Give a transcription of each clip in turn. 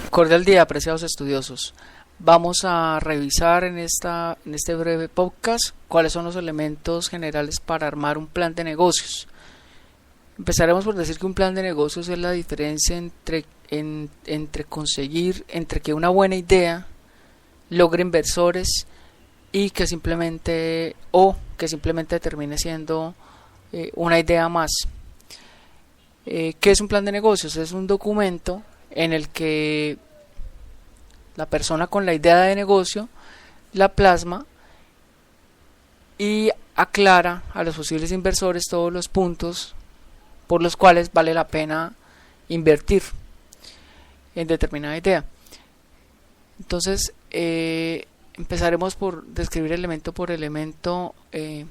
Cordial día, apreciados estudiosos. Vamos a revisar en este breve podcast cuáles son los elementos generales para armar un plan de negocios. Empezaremos por decir que un plan de negocios es la diferencia entre que una buena idea logre inversores y que simplemente termine siendo una idea más. ¿Qué es un plan de negocios? Es un documento en el que la persona con la idea de negocio la plasma y aclara a los posibles inversores todos los puntos por los cuales vale la pena invertir en determinada idea. Entonces, empezaremos por describir elemento por elemento qué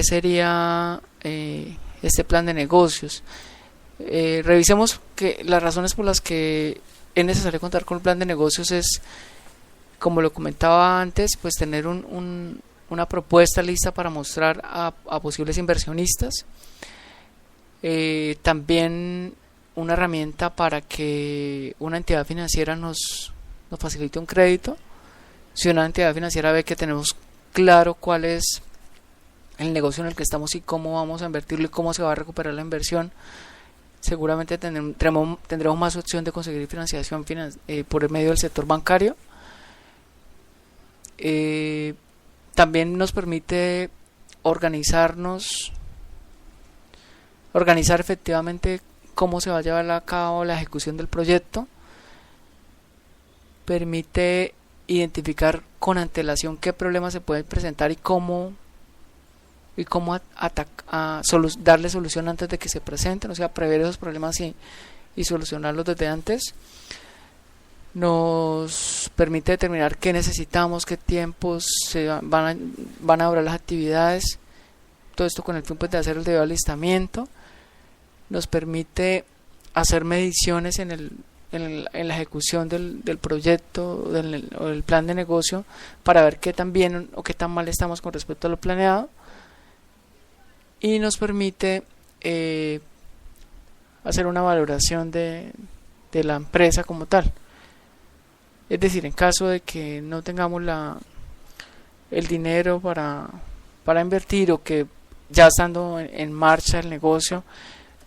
sería este plan de negocios. Revisemos que las razones por las que es necesario contar con un plan de negocios es, como lo comentaba antes, pues tener una propuesta lista para mostrar a posibles inversionistas. También una herramienta para que una entidad financiera nos facilite un crédito. Si una entidad financiera ve que tenemos claro cuál es el negocio en el que estamos y cómo vamos a invertirlo y cómo se va a recuperar la inversión, seguramente tendremos más opción de conseguir financiación por el medio del sector bancario. También nos permite organizar efectivamente cómo se va a llevar a cabo la ejecución del proyecto. Permite identificar con antelación qué problemas se pueden presentar y cómo darle solución antes de que se presenten, o sea, prever esos problemas y solucionarlos desde antes. Nos permite determinar qué necesitamos, qué tiempos van a durar las actividades, todo esto con el fin de hacer el debido alistamiento. Nos permite hacer mediciones en la ejecución del proyecto o del plan de negocio para ver qué tan bien o qué tan mal estamos con respecto a lo planeado. Y nos permite hacer una valoración de la empresa como tal. Es decir, en caso de que no tengamos el dinero para invertir, o que ya estando en marcha el negocio,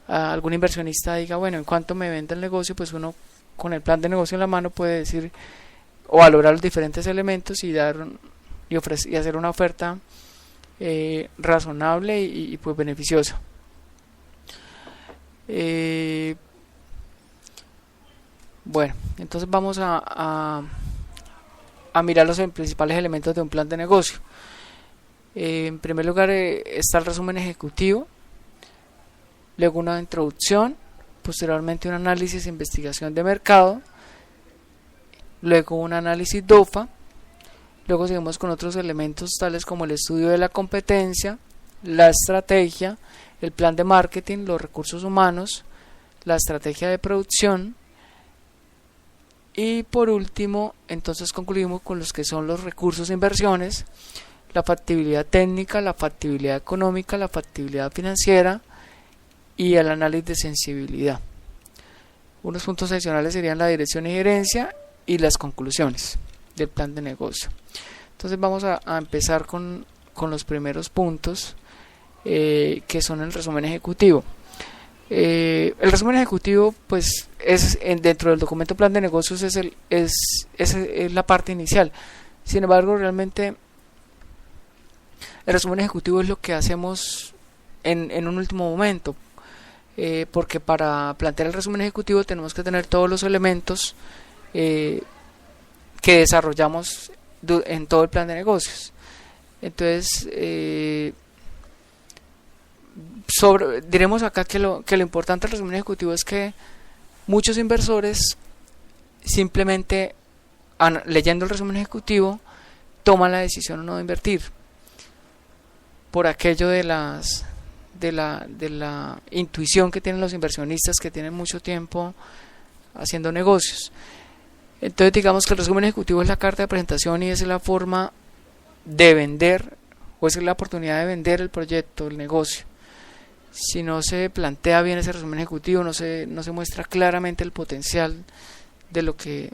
algún inversionista diga, bueno, en cuanto me venda el negocio, pues uno con el plan de negocio en la mano puede decir o valorar los diferentes elementos y hacer una oferta razonable y pues beneficiosa. Bueno, entonces vamos a mirar los principales elementos de un plan de negocio. En primer lugar está el resumen ejecutivo, luego una introducción, posteriormente un análisis e investigación de mercado, luego un análisis DOFA. Luego seguimos con otros elementos tales como el estudio de la competencia, la estrategia, el plan de marketing, los recursos humanos, la estrategia de producción. Y por último, entonces concluimos con los que son los recursos de inversiones, la factibilidad técnica, la factibilidad económica, la factibilidad financiera y el análisis de sensibilidad. Unos puntos adicionales serían la dirección y gerencia y las conclusiones del plan de negocio. Entonces vamos a empezar con los primeros puntos, que son el resumen ejecutivo. El resumen ejecutivo, pues, dentro del documento plan de negocios es la parte inicial. Sin embargo, realmente el resumen ejecutivo es lo que hacemos en un último momento, porque para plantear el resumen ejecutivo tenemos que tener todos los elementos que desarrollamos en todo el plan de negocios. Entonces, diremos acá que lo importante del resumen ejecutivo es que muchos inversores simplemente leyendo el resumen ejecutivo toman la decisión o no de invertir por aquello de la intuición que tienen los inversionistas que tienen mucho tiempo haciendo negocios. Entonces digamos que el resumen ejecutivo es la carta de presentación y es la forma de vender, o es la oportunidad de vender el proyecto, el negocio. Si no se plantea bien ese resumen ejecutivo, no se muestra claramente el potencial de lo que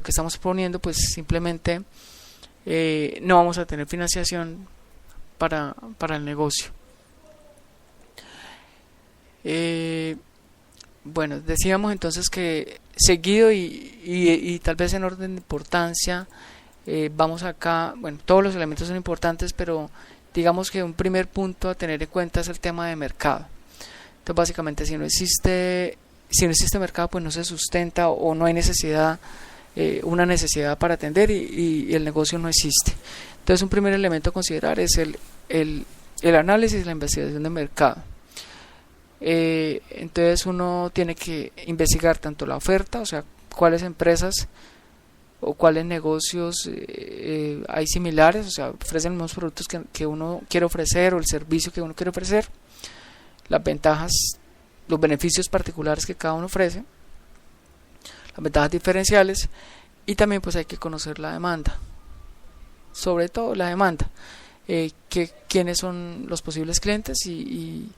estamos proponiendo, pues simplemente no vamos a tener financiación para el negocio. Bueno, decíamos entonces que seguido y tal vez en orden de importancia, vamos acá, bueno, todos los elementos son importantes, pero digamos que un primer punto a tener en cuenta es el tema de mercado. Entonces básicamente si no existe mercado, pues no se sustenta o no hay necesidad, una necesidad para atender y el negocio no existe. Entonces un primer elemento a considerar es el análisis y la investigación de mercado. Entonces uno tiene que investigar tanto la oferta, o sea, cuáles empresas o cuáles negocios hay similares, o sea, ofrecen los mismos productos que uno quiere ofrecer o el servicio que uno quiere ofrecer, las ventajas, los beneficios particulares que cada uno ofrece, las ventajas diferenciales, y también pues hay que conocer la demanda, sobre todo la demanda, quiénes son los posibles clientes y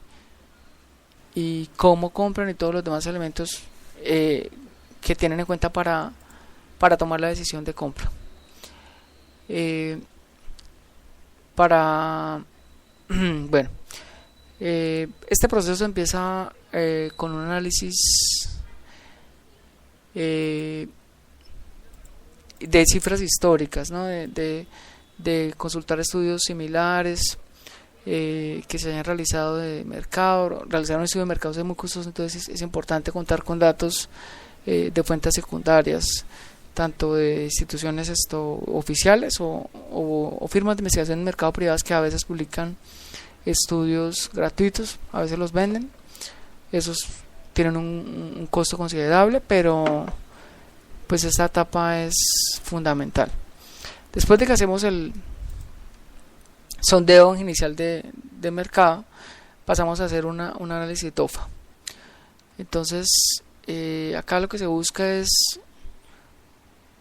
cómo compran y todos los demás elementos que tienen en cuenta para tomar la decisión de compra. Bueno, este proceso empieza con un análisis de cifras históricas, ¿no? de consultar estudios similares que se hayan realizado de mercado. Realizar un estudio de mercado es muy costoso, entonces es importante contar con datos de fuentes secundarias, tanto de instituciones oficiales o firmas de investigación en mercado privadas que a veces publican estudios gratuitos, a veces los venden. Esos tienen un costo considerable, pero pues esta etapa es fundamental. Después de que hacemos el sondeo inicial de mercado, pasamos a hacer un análisis de TOFA. Entonces acá lo que se busca es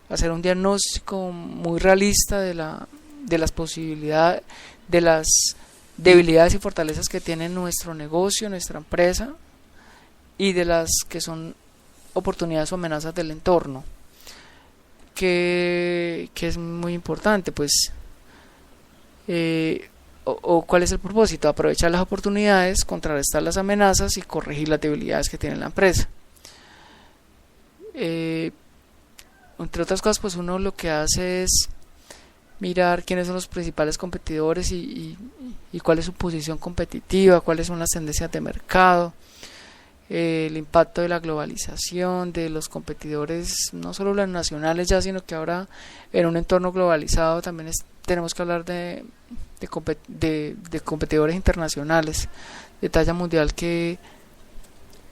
hacer un diagnóstico muy realista de las posibilidades, de las debilidades y fortalezas que tiene nuestro negocio, nuestra empresa, y de las que son oportunidades o amenazas del entorno, que es muy importante, pues o cuál es el propósito: aprovechar las oportunidades, contrarrestar las amenazas y corregir las debilidades que tiene la empresa. Entre otras cosas, pues uno lo que hace es mirar quiénes son los principales competidores y cuál es su posición competitiva, cuáles son las tendencias de mercado, el impacto de la globalización, de los competidores, no solo los nacionales ya, sino que ahora en un entorno globalizado también tenemos que hablar de competidores internacionales de talla mundial que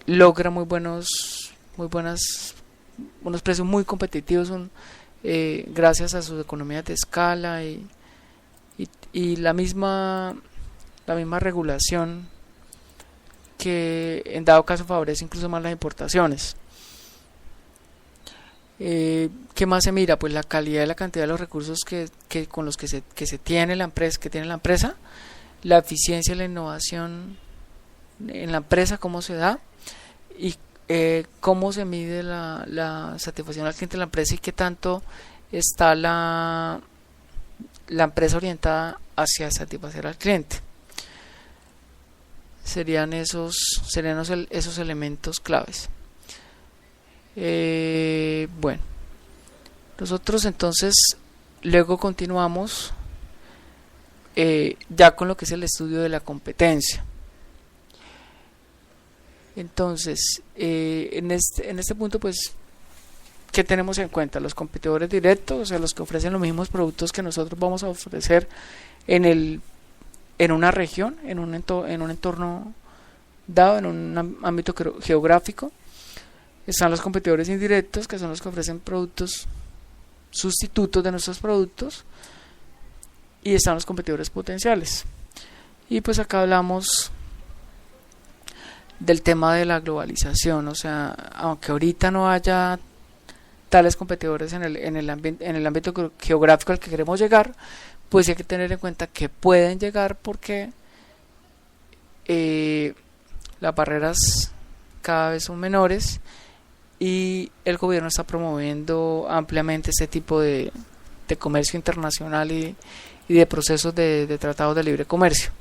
logran unos precios muy competitivos, gracias a sus economías de escala y la misma regulación que en dado caso favorece incluso más las importaciones. ¿Qué más se mira? Pues la calidad y la cantidad de los recursos con los que se tiene la empresa, la eficiencia y la innovación en la empresa, cómo se da, y cómo se mide la satisfacción al cliente de la empresa y qué tanto está la empresa orientada hacia satisfacer al cliente. Serían esos elementos claves. Bueno, nosotros entonces luego continuamos ya con lo que es el estudio de la competencia. Entonces en este punto, pues, ¿qué tenemos en cuenta? Los competidores directos, o sea, los que ofrecen los mismos productos que nosotros vamos a ofrecer en una región, en un entorno dado, en un ámbito geográfico. Están los competidores indirectos, que son los que ofrecen productos sustitutos de nuestros productos, y están los competidores potenciales. Y pues acá hablamos del tema de la globalización, o sea, aunque ahorita no haya tales competidores en el ámbito geográfico al que queremos llegar, pues hay que tener en cuenta que pueden llegar porque las barreras cada vez son menores y el gobierno está promoviendo ampliamente este tipo de comercio internacional y de procesos de tratados de libre comercio.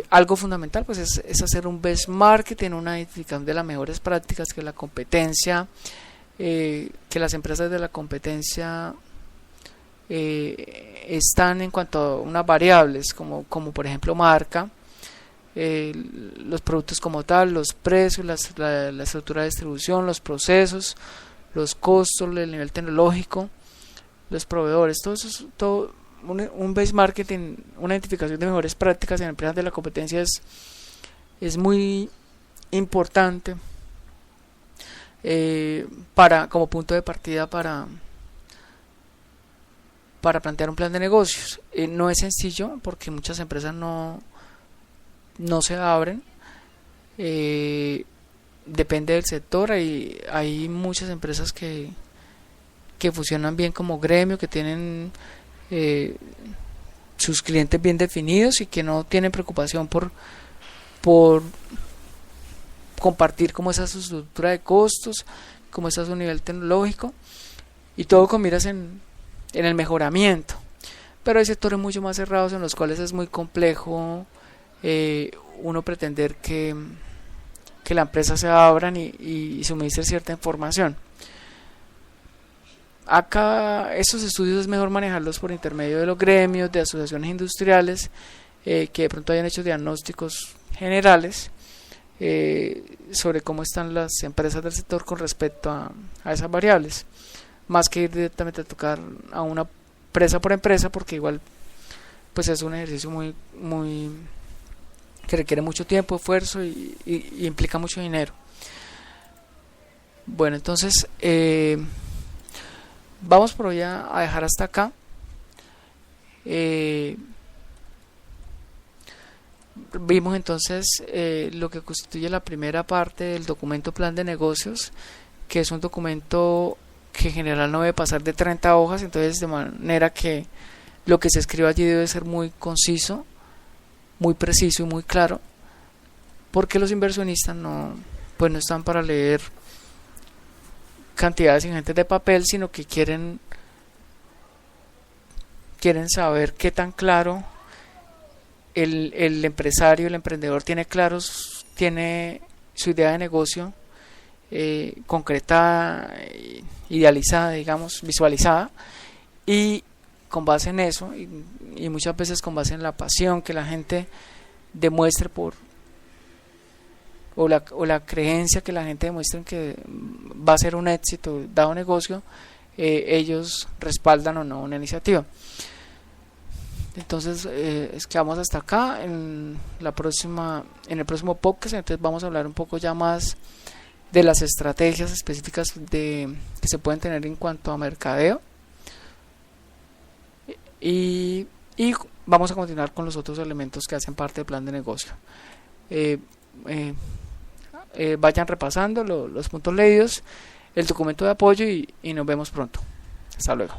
Algo fundamental pues es hacer un benchmarking, una identificación de las mejores prácticas, que la competencia, que las empresas de la competencia están en cuanto a unas variables como por ejemplo marca, los productos como tal, los precios, la estructura de distribución, los procesos, los costos, el nivel tecnológico, los proveedores, todo un benchmarking, una identificación de mejores prácticas en empresas de la competencia es muy importante como punto de partida para plantear un plan de negocios. No es sencillo porque muchas empresas no se abren, depende del sector. Hay muchas empresas que funcionan bien como gremio, que tienen sus clientes bien definidos y que no tienen preocupación por compartir cómo es su estructura de costos, cómo está su nivel tecnológico, y todo con miras en el mejoramiento. Pero hay sectores mucho más cerrados en los cuales es muy complejo uno pretender que la empresa se abran y suministre cierta información. Acá estos estudios es mejor manejarlos por intermedio de los gremios, de asociaciones industriales, que de pronto hayan hecho diagnósticos generales sobre cómo están las empresas del sector con respecto a esas variables, más que ir directamente a tocar a una empresa por empresa, porque igual pues es un ejercicio muy que requiere mucho tiempo, esfuerzo y implica mucho dinero. Bueno, entonces vamos por hoy a dejar hasta acá. Vimos entonces lo que constituye la primera parte del documento plan de negocios, que es un documento que en general no debe pasar de 30 hojas, entonces de manera que lo que se escriba allí debe ser muy conciso, muy preciso y muy claro, porque los inversionistas no están para leer cantidades ingentes de papel, sino que quieren saber qué tan claro el empresario, el emprendedor tiene su idea de negocio concretada, idealizada, digamos, visualizada, y con base en eso y muchas veces con base en la pasión que la gente demuestre o la creencia que la gente demuestre en que va a ser un éxito dado negocio, ellos respaldan o no una iniciativa. Entonces es que vamos hasta acá. En el próximo podcast entonces vamos a hablar un poco ya más de las estrategias específicas que se pueden tener en cuanto a mercadeo, y vamos a continuar con los otros elementos que hacen parte del plan de negocio. Vayan repasando los puntos leídos, el documento de apoyo, y nos vemos pronto. Hasta luego.